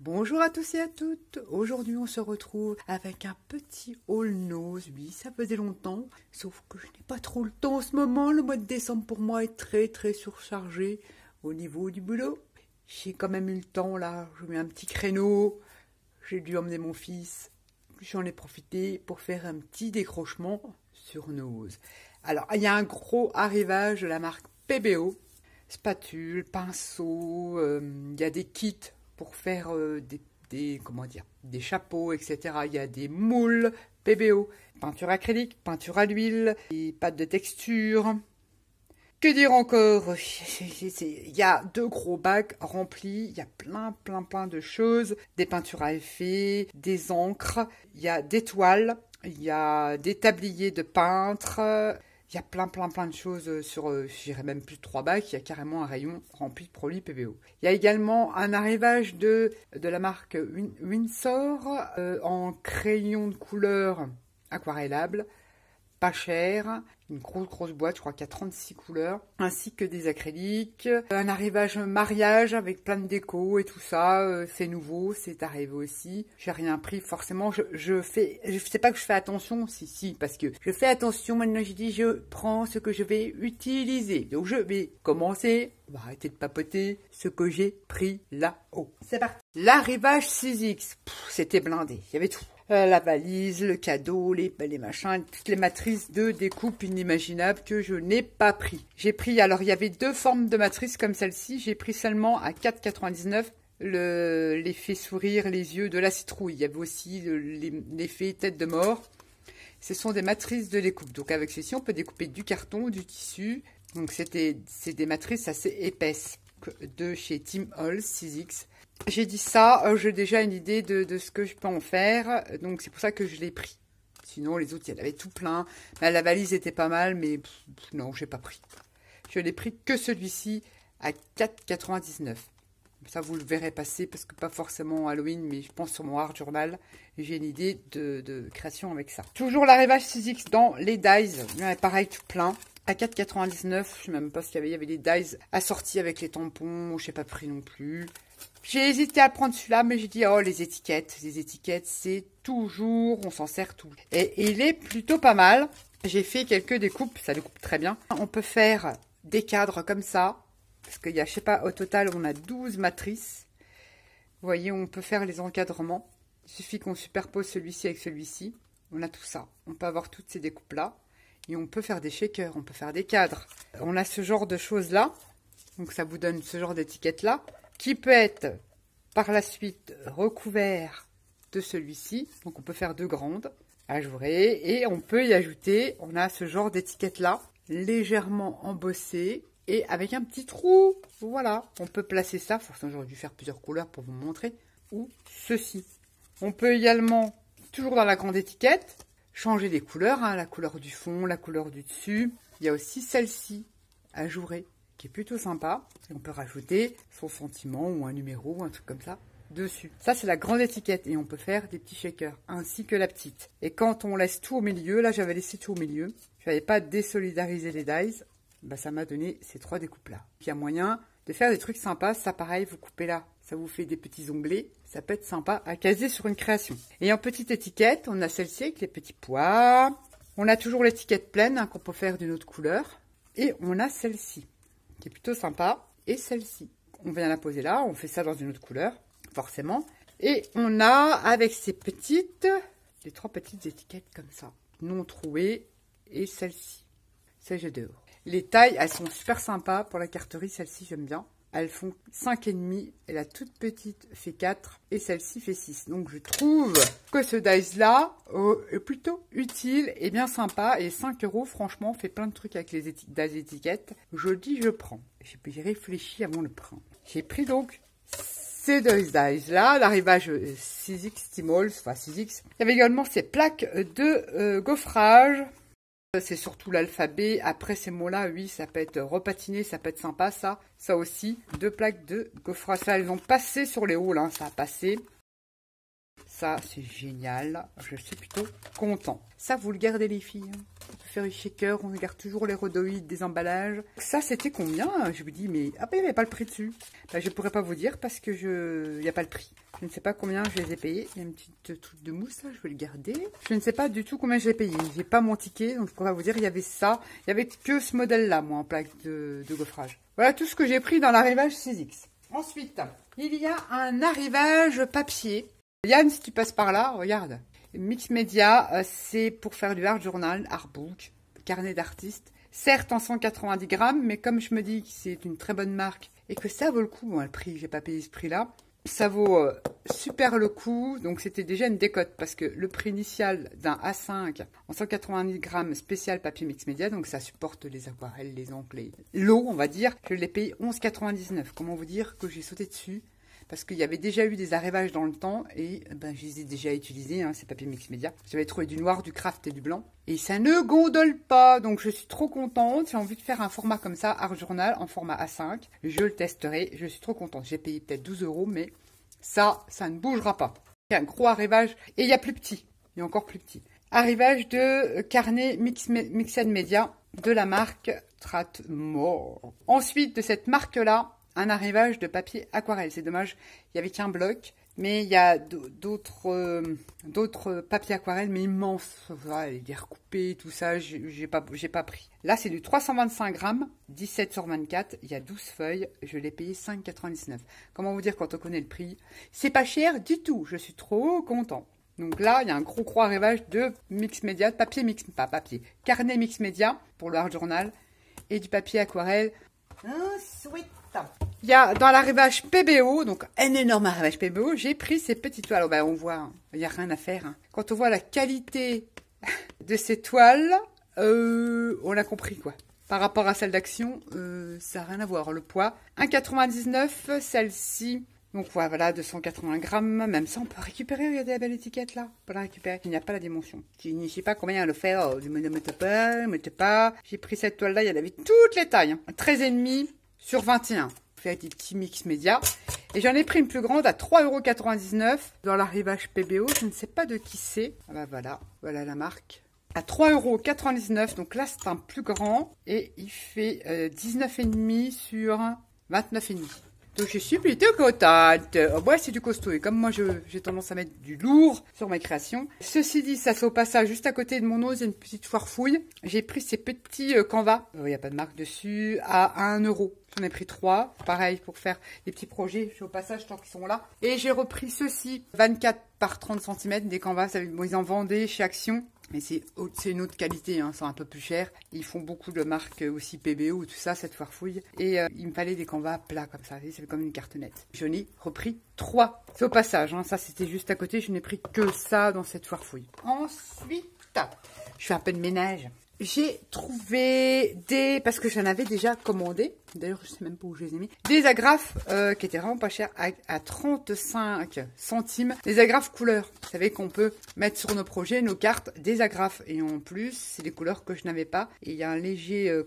Bonjour à tous et à toutes. Aujourd'hui, on se retrouve avec un petit haul nose. Oui, ça faisait longtemps, sauf que je n'ai pas trop le temps en ce moment. Le mois de décembre pour moi est très surchargé au niveau du boulot. J'ai quand même eu le temps là, je mets un petit créneau. J'ai dû emmener mon fils. J'en ai profité pour faire un petit décrochement sur nose. Alors, il y a un gros arrivage de la marque PBO. Spatule, pinceau, il y a des kits pour faire des chapeaux, etc. Il y a des moules PBO, peinture acrylique, peinture à l'huile, des pâtes de texture. Que dire encore? Il y a 2 gros bacs remplis, il y a plein de choses, des peintures à effet, des encres, il y a des toiles, il y a des tabliers de peintre. Il y a plein de choses sur, je dirais même plus de 3 bacs. Il y a carrément un rayon rempli de produits PBO. Il y a également un arrivage de la marque Winsor en crayon de couleur aquarellable, pas cher. Une grosse boîte, je crois qu'il y a 36 couleurs, ainsi que des acryliques. Un arrivage mariage avec plein de déco et tout ça, c'est nouveau, c'est arrivé aussi. J'ai rien pris, forcément, je sais pas que je fais attention, si, parce que je fais attention, maintenant j'ai dit je prends ce que je vais utiliser. Donc je vais commencer, on va arrêter de papoter, ce que j'ai pris là-haut. C'est parti. L'arrivage 6X, c'était blindé, il y avait tout. La valise, le cadeau, les machins, toutes les matrices de découpe inimaginables que je n'ai pas pris. J'ai pris, alors il y avait 2 formes de matrices comme celle-ci, j'ai pris seulement à 4,99 l'effet sourire, les yeux de la citrouille. Il y avait aussi l'effet tête de mort. Ce sont des matrices de découpe. Donc avec ceci, on peut découper du carton, du tissu. Donc c'est des matrices assez épaisses de chez Tim Holtz 6X. J'ai dit ça, j'ai déjà une idée de ce que je peux en faire, donc c'est pour ça que je l'ai pris. Sinon, les autres, il y en avait tout plein. La valise était pas mal, mais non, j'ai pas pris. Je n'ai pris que celui-ci à 4,99. Ça, vous le verrez passer, parce que pas forcément Halloween, mais je pense sur mon art journal. J'ai une idée de création avec ça. Toujours l'arrivage 6X dans les dies. Il y en a pareil, tout plein. À 4,99, je sais même pas ce qu'il y avait. Il y avait des dies assortis avec les tampons. Je n'ai pas pris non plus. J'ai hésité à prendre celui-là, mais j'ai dit, oh, les étiquettes, c'est toujours, on s'en sert tout. Et il est plutôt pas mal. J'ai fait quelques découpes, ça découpe très bien. On peut faire des cadres comme ça, parce qu'il y a, je sais pas, au total, on a 12 matrices. Vous voyez, on peut faire les encadrements. Il suffit qu'on superpose celui-ci avec celui-ci. On a tout ça. On peut avoir toutes ces découpes-là. Et on peut faire des shakers, on peut faire des cadres. On a ce genre de choses-là. Donc ça vous donne ce genre d'étiquette-là, qui peut être par la suite recouvert de celui-ci. Donc on peut faire 2 grandes ajourées et on peut y ajouter, on a ce genre d'étiquette là, légèrement embossée et avec un petit trou. Voilà, on peut placer ça, forcément j'aurais dû faire plusieurs couleurs pour vous montrer, ou ceci. On peut également, toujours dans la grande étiquette, changer les couleurs, hein, la couleur du fond, la couleur du dessus. Il y a aussi celle-ci, ajourée, qui est plutôt sympa. Et on peut rajouter son sentiment ou un numéro ou un truc comme ça dessus. Ça, c'est la grande étiquette et on peut faire des petits shakers ainsi que la petite. Et quand on laisse tout au milieu, là, j'avais laissé tout au milieu. Je n'avais pas désolidariser les dies. Bah, ça m'a donné ces 3 découpes-là. Il y a moyen de faire des trucs sympas. Ça, pareil, vous coupez là. Ça vous fait des petits onglets. Ça peut être sympa à caser sur une création. Et en petite étiquette, on a celle-ci avec les petits pois. On a toujours l'étiquette pleine hein, qu'on peut faire d'une autre couleur. Et on a celle-ci, qui est plutôt sympa, et celle-ci. On vient la poser là, on fait ça dans une autre couleur, forcément. Et on a, avec ces petites, les 3 petites étiquettes comme ça, non trouées, et celle-ci. Ça, j'adore. Les tailles, elles sont super sympas pour la carterie, celle-ci, j'aime bien. Elles font 5,5, et la toute petite fait 4, et celle-ci fait 6. Donc, je trouve que ce dice-là est plutôt utile et bien sympa. Et 5 €, franchement, on fait plein de trucs avec les étiquettes. Je dis, je prends. J'ai réfléchi avant de le prendre. J'ai pris donc ces 2 dice-là, l'arrivage 6X Timol, enfin 6X. Il y avait également ces plaques de gaufrage. C'est surtout l'alphabet. Après ces mots-là, oui, ça peut être repatiné, ça peut être sympa, ça. Ça aussi, 2 plaques de gaufrage. Ça, elles ont passé sur les hauts, là, ça a passé. Ça, c'est génial. Je suis plutôt content. Ça, vous le gardez les filles. On peut faire les shakers, on garde toujours les rhodoïdes des emballages. Ça, c'était combien? Je vous dis, mais ah, ben, il n'y avait pas le prix dessus. Ben, je ne pourrais pas vous dire parce que il n'y a pas le prix. Je ne sais pas combien je les ai payés. Il y a une petite truc de mousse, là, je vais le garder. Je ne sais pas du tout combien je l'ai payé. J'ai pas mon ticket, donc je pourrais vous dire, il y avait ça. Il n'y avait que ce modèle-là, moi, en plaque de gaufrage. Voilà tout ce que j'ai pris dans l'arrivage 6X. Ensuite, il y a un arrivage papier. Yann, si tu passes par là, regarde. Mix Media, c'est pour faire du art journal, artbook, carnet d'artiste. Certes en 190 grammes, mais comme je me dis que c'est une très bonne marque et que ça vaut le coup, bon, le prix, j'ai pas payé ce prix-là, ça vaut super le coup. Donc c'était déjà une décote parce que le prix initial d'un A5 en 190 grammes spécial papier Mix Media, donc ça supporte les aquarelles, les encres, l'eau, on va dire, je l'ai payé 11,99. Comment vous dire que j'ai sauté dessus? Parce qu'il y avait déjà eu des arrivages dans le temps et ben, je les ai déjà utilisés, hein, ces papiers Mix Media. J'avais trouvé du noir, du craft et du blanc. Et ça ne gondole pas, donc je suis trop contente. J'ai envie de faire un format comme ça, art journal, en format A5. Je le testerai, je suis trop contente. J'ai payé peut-être 12 €, mais ça ne bougera pas. Il y a un gros arrivage et il y a plus petit. Il y a encore plus petit. Arrivage de carnet Mixed Media de la marque Stratmore. Ensuite, de cette marque-là, un arrivage de papier aquarelle. C'est dommage, il n'y avait qu'un bloc, mais il y a d'autres papiers aquarelles, mais immenses. Voilà, les recoupés, tout ça, j'ai pas pris. Là, c'est du 325 grammes, 17 sur 24, il y a 12 feuilles, je l'ai payé 5,99. Comment vous dire quand on connaît le prix? C'est pas cher du tout, je suis trop content. Donc là, il y a un gros arrivage de Mix Media, de papier carnet Mix Media pour le art journal et du papier aquarelle. Ensuite, il y a dans l'arrivage PBO, donc un énorme arrivage PBO, j'ai pris ces petites toiles. Oh, ben, on voit, hein, il n'y a rien à faire. Hein. Quand on voit la qualité de ces toiles, on a compris quoi. Par rapport à celle d'Action, ça n'a rien à voir. Le poids, 1,99, celle-ci. Donc voilà, 280 grammes, même ça on peut récupérer, regardez la belle étiquette là, on peut la récupérer. Il n'y a pas la dimension. Je ne sais pas combien elle le fait, ne mettez pas. J'ai pris cette toile là, il y avait toutes les tailles. Hein. 13,5 sur 21. Fait des petits Mix Média. Et j'en ai pris une plus grande à 3,99 € dans l'arrivage PBO, je ne sais pas de qui c'est. Ah bah voilà la marque. À 3,99 €, donc là c'est un plus grand et il fait 19,5 sur 29,5. Donc je suis plutôt contente. Oh, ouais, c'est du costaud. Et comme moi, j'ai tendance à mettre du lourd sur mes créations. Ceci dit, ça c'est au passage juste à côté de mon nose, il y a une petite foire fouille. J'ai pris ces petits canvas. Il n'y a pas de marque dessus. À 1 €. J'en ai pris 3. Pareil, pour faire des petits projets. Je suis au passage tant qu'ils sont là. Et j'ai repris ceci. 24 par 30 cm des canvas. Bon, ils en vendaient chez Action. Mais c'est une autre qualité, hein, c'est un peu plus cher. Ils font beaucoup de marques aussi PBO, tout ça, cette foire fouille. Et il me fallait des canvas plats comme ça, c'est comme une cartonnette. Je n'ai repris 3. C'est au passage, hein, ça c'était juste à côté, je n'ai pris que ça dans cette foire fouille. Ensuite, je fais un peu de ménage. J'ai trouvé parce que j'en avais déjà commandé, d'ailleurs je sais même pas où je les ai mis, des agrafes qui étaient vraiment pas chères à 35 centimes, des agrafes couleurs. Vous savez qu'on peut mettre sur nos projets, nos cartes, des agrafes. Et en plus, c'est des couleurs que je n'avais pas. Et il y a un léger,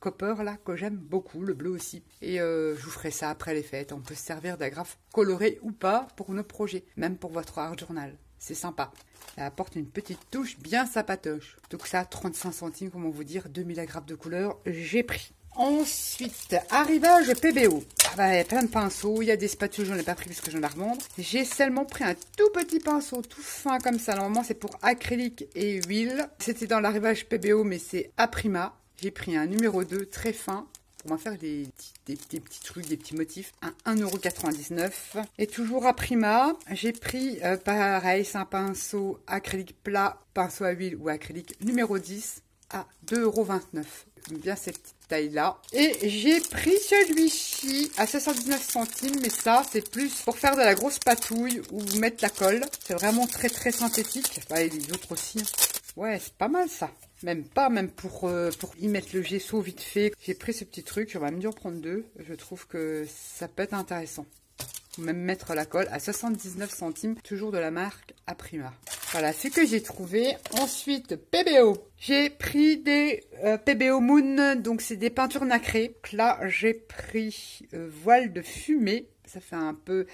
copper là, que j'aime beaucoup, le bleu aussi. Et je vous ferai ça après les fêtes. On peut se servir d'agrafes colorées ou pas pour nos projets, même pour votre art journal. C'est sympa. Ça apporte une petite touche bien sympatoche. Donc ça, 35 centimes, comment vous dire, 2000 agrafes de couleur, j'ai pris. Ensuite, arrivage PBO. Ah bah, il y a plein de pinceaux, il y a des spatules, j'en ai pas pris parce que j'en ai à revendre. J'ai seulement pris un tout petit pinceau, tout fin comme ça. Normalement, c'est pour acrylique et huile. C'était dans l'arrivage PBO, mais c'est à Prima. J'ai pris un numéro 2, très fin. Pour m'en faire des petits trucs, des petits motifs, à 1,99 €. Et toujours à Prima, j'ai pris, pareil, c'est un pinceau acrylique plat, pinceau à huile ou acrylique numéro 10 à 2,29 €. J'aime bien cette taille-là. Et j'ai pris celui-ci à 79 centimes, mais ça, c'est plus pour faire de la grosse patouille ou mettre la colle. C'est vraiment très très synthétique. Bah, et les autres aussi. Ouais, c'est pas mal ça. Même pour y mettre le gesso vite fait. J'ai pris ce petit truc, j'aurais même dû en prendre 2. Je trouve que ça peut être intéressant. Ou même mettre la colle à 79 centimes, toujours de la marque Aprima. Voilà ce que j'ai trouvé. Ensuite, PBO. J'ai pris des PBO Moon, donc c'est des peintures nacrées. Là, j'ai pris voile de fumée. Ça fait un peu...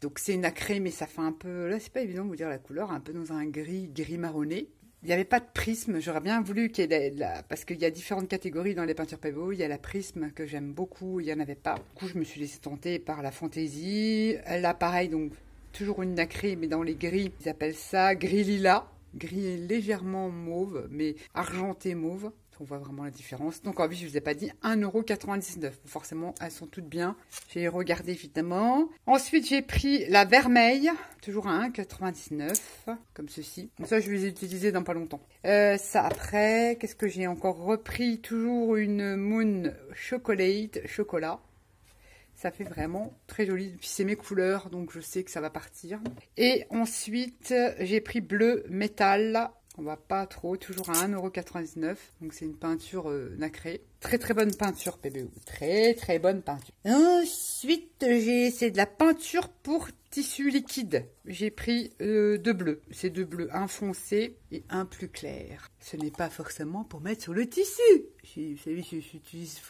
Donc c'est nacré, mais ça fait un peu... Là, c'est pas évident de vous dire la couleur. Un peu dans un gris marronné. Il n'y avait pas de prisme. J'aurais bien voulu qu'il y ait parce qu'il y a différentes catégories dans les peintures PBO. Il y a la prisme que j'aime beaucoup. Il n'y en avait pas. Du coup, je me suis laissée tenter par la fantaisie. Là, pareil, donc toujours une nacrée, mais dans les gris. Ils appellent ça gris lilas. Gris légèrement mauve, mais argenté mauve. On voit vraiment la différence. Donc en vie, je ne vous ai pas dit 1,99 €. Forcément, elles sont toutes bien. J'ai regardé évidemment. Ensuite, j'ai pris la vermeille, toujours à 1,99 €, comme ceci. Donc ça, je vais les utiliser dans pas longtemps. Ça après, qu'est-ce que j'ai encore repris? Toujours une Moon Chocolate, chocolat. Ça fait vraiment très joli. Puis c'est mes couleurs, donc je sais que ça va partir. Et ensuite, j'ai pris bleu métal. On va pas trop, toujours à 1,99 €. Donc c'est une peinture nacrée. Très très bonne peinture PBO. Très très bonne peinture. Ensuite, c'est de la peinture pour tissu liquide. J'ai pris deux bleus. C'est deux bleus, un foncé et un plus clair. Ce n'est pas forcément pour mettre sur le tissu. Vous savez, j'utilise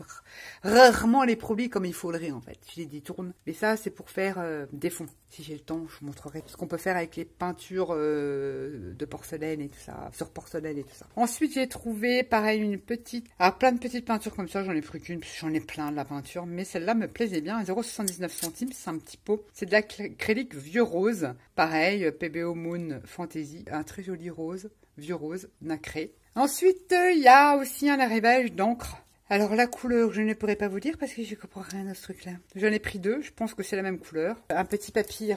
rarement les produits comme il faudrait en fait. Je les détourne. Mais ça, c'est pour faire des fonds. Si j'ai le temps, je vous montrerai ce qu'on peut faire avec les peintures de porcelaine et tout ça, sur porcelaine et tout ça. Ensuite, j'ai trouvé pareil une petite, alors plein de petites peintures comme ça. J'en ai pris qu'une, j'en ai plein de la peinture, mais celle-là me plaisait bien. 0,79 €, c'est un petit pot. C'est de l'acrylique vieux rose. Pareil, PBO Moon Fantasy, un très joli rose, vieux rose, nacré. Ensuite, il y a aussi un arrivage d'encre. Alors la couleur, je ne pourrais pas vous dire parce que je ne comprends rien à ce truc-là. J'en ai pris deux, je pense que c'est la même couleur. Un petit papier.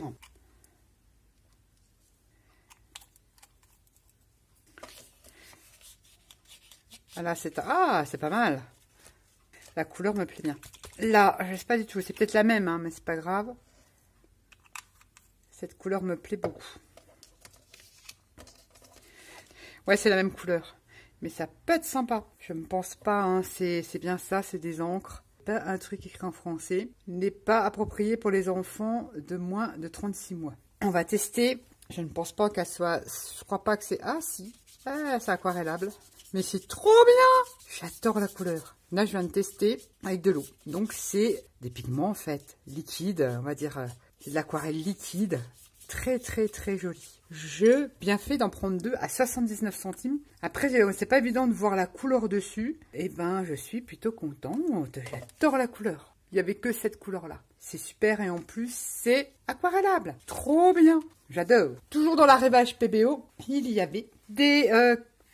Voilà, c'est pas mal. La couleur me plaît bien. Là, je sais pas du tout, c'est peut-être la même, hein, mais c'est pas grave. Cette couleur me plaît beaucoup. Ouais, c'est la même couleur. Mais ça peut être sympa. Je ne pense pas, hein, c'est bien ça, c'est des encres. Pas un truc écrit en français. N'est pas approprié pour les enfants de moins de 36 mois. On va tester. Je ne pense pas qu'elle soit... Je crois pas que c'est... Ah si, c'est aquarellable. Mais c'est trop bien. J'adore la couleur. Là, je viens de tester avec de l'eau. Donc, c'est des pigments, en fait, liquides. On va dire, c'est de l'aquarelle liquide. Très, très, très joli. Je bien fait d'en prendre deux à 79 centimes. Après, c'est pas évident de voir la couleur dessus. Eh ben, je suis plutôt contente. J'adore la couleur. Il n'y avait que cette couleur-là. C'est super et en plus, c'est aquarellable. Trop bien. J'adore. Toujours dans l'arrivage PBO, il y avait des...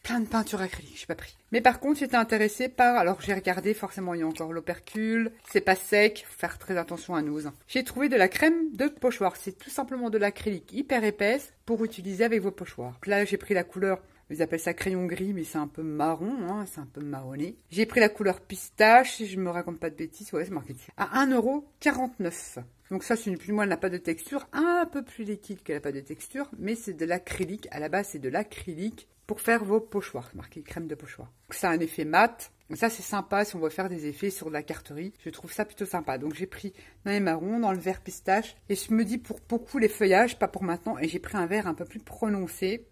plein de peintures acryliques, je n'ai pas pris. Mais par contre, j'étais intéressée par... Alors, j'ai regardé, forcément, il y a encore l'opercule. C'est pas sec, faut faire très attention à nous. J'ai trouvé de la crème de pochoir. C'est tout simplement de l'acrylique hyper épaisse pour utiliser avec vos pochoirs. Là, j'ai pris la couleur... Ils appellent ça crayon gris, mais c'est un peu marron, hein, c'est un peu marronné. J'ai pris la couleur pistache, si je me raconte pas de bêtises, ouais, c'est marqué dessus. À 1,49 €. Donc ça, c'est une plume, elle n'a pas de texture, un peu plus liquide qu'elle n'a pas de texture, mais c'est de l'acrylique. À la base, c'est de l'acrylique pour faire vos pochoirs. Marqué crème de pochoir. Ça a un effet mat. Ça, c'est sympa si on veut faire des effets sur de la carterie. Je trouve ça plutôt sympa. Donc, j'ai pris dans les marrons, dans le vert pistache. Et je me dis pour beaucoup les feuillages, pas pour maintenant. Et j'ai pris un vert un peu plus prononcé.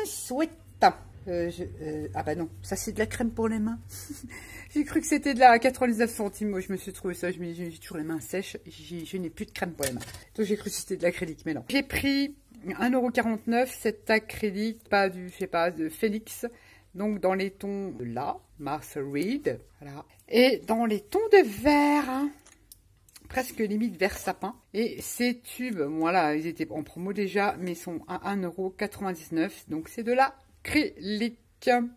Chouette. Ah bah non, ça c'est de la crème pour les mains. J'ai cru que c'était de la 99 centimes. Moi, je me suis trouvé ça. Je me dis, j'ai toujours les mains sèches. Je n'ai plus de crème pour les mains. Donc, j'ai cru que c'était de l'acrylique. Mais non. J'ai pris 1,49 €. Cet acrylique, pas du, je sais pas, de Phoenix. Donc, dans les tons de là, Martha Reed. Voilà. Et dans les tons de vert. Hein, presque limite vert sapin. Et ces tubes, voilà, ils étaient en promo déjà, mais ils sont à 1,99 €. Donc, c'est de l'acrylique.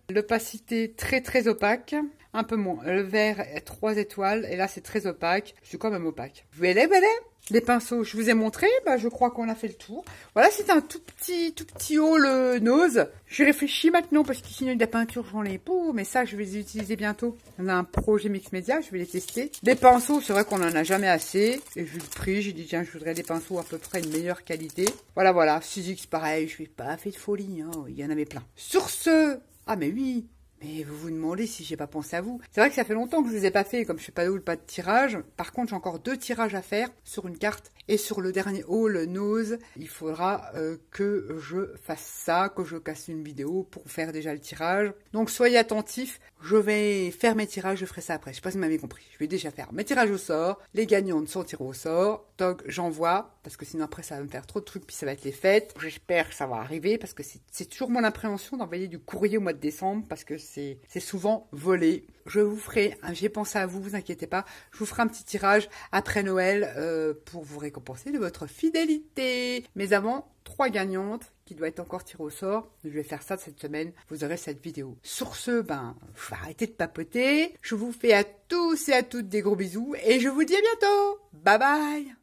L'opacité très très opaque, un peu moins. Le vert est 3 étoiles et là c'est très opaque. Je suis quand même opaque. Voilà. Les pinceaux, je vous ai montré. Bah, je crois qu'on a fait le tour. Voilà, c'est un tout petit haul nose. Je réfléchis maintenant parce que sinon de la peinture j'en ai pas. Mais ça, je vais les utiliser bientôt. On a un projet Mix Media, je vais les tester. Les pinceaux, c'est vrai qu'on en a jamais assez. Et vu le prix, j'ai dit tiens, je voudrais des pinceaux à peu près de meilleure qualité. Voilà. Sizzix, pareil, je n'ai pas fait de folie. Hein. Il y en avait plein. Sur ce, ah mais oui, Mais vous vous demandez si j'ai pas pensé à vous. C'est vrai que ça fait longtemps que je les ai pas fait, comme je fais pas de tirage. Par contre, j'ai encore 2 tirages à faire sur une carte et sur le dernier haul nose. Il faudra que je fasse ça, que je casse une vidéo pour faire déjà le tirage. Donc soyez attentifs. Je vais faire mes tirages, je ferai ça après. Je sais pas si vous m'avez compris. Je vais déjà faire mes tirages au sort. Les gagnantes sont tirées au sort. Donc j'envoie, parce que sinon après ça va me faire trop de trucs, puis ça va être les fêtes. J'espère que ça va arriver, parce que c'est toujours mon appréhension d'envoyer du courrier au mois de décembre, parce que c'est souvent volé. Je vous ferai, j'ai pensé à vous, vous inquiétez pas, je vous ferai un petit tirage après Noël pour vous récompenser de votre fidélité. Mais avant, 3 gagnantes qui doivent être encore tirées au sort. Je vais faire ça cette semaine, vous aurez cette vidéo. Sur ce, je vais arrêter de papoter. Je vous fais à tous et à toutes des gros bisous et je vous dis à bientôt. Bye bye.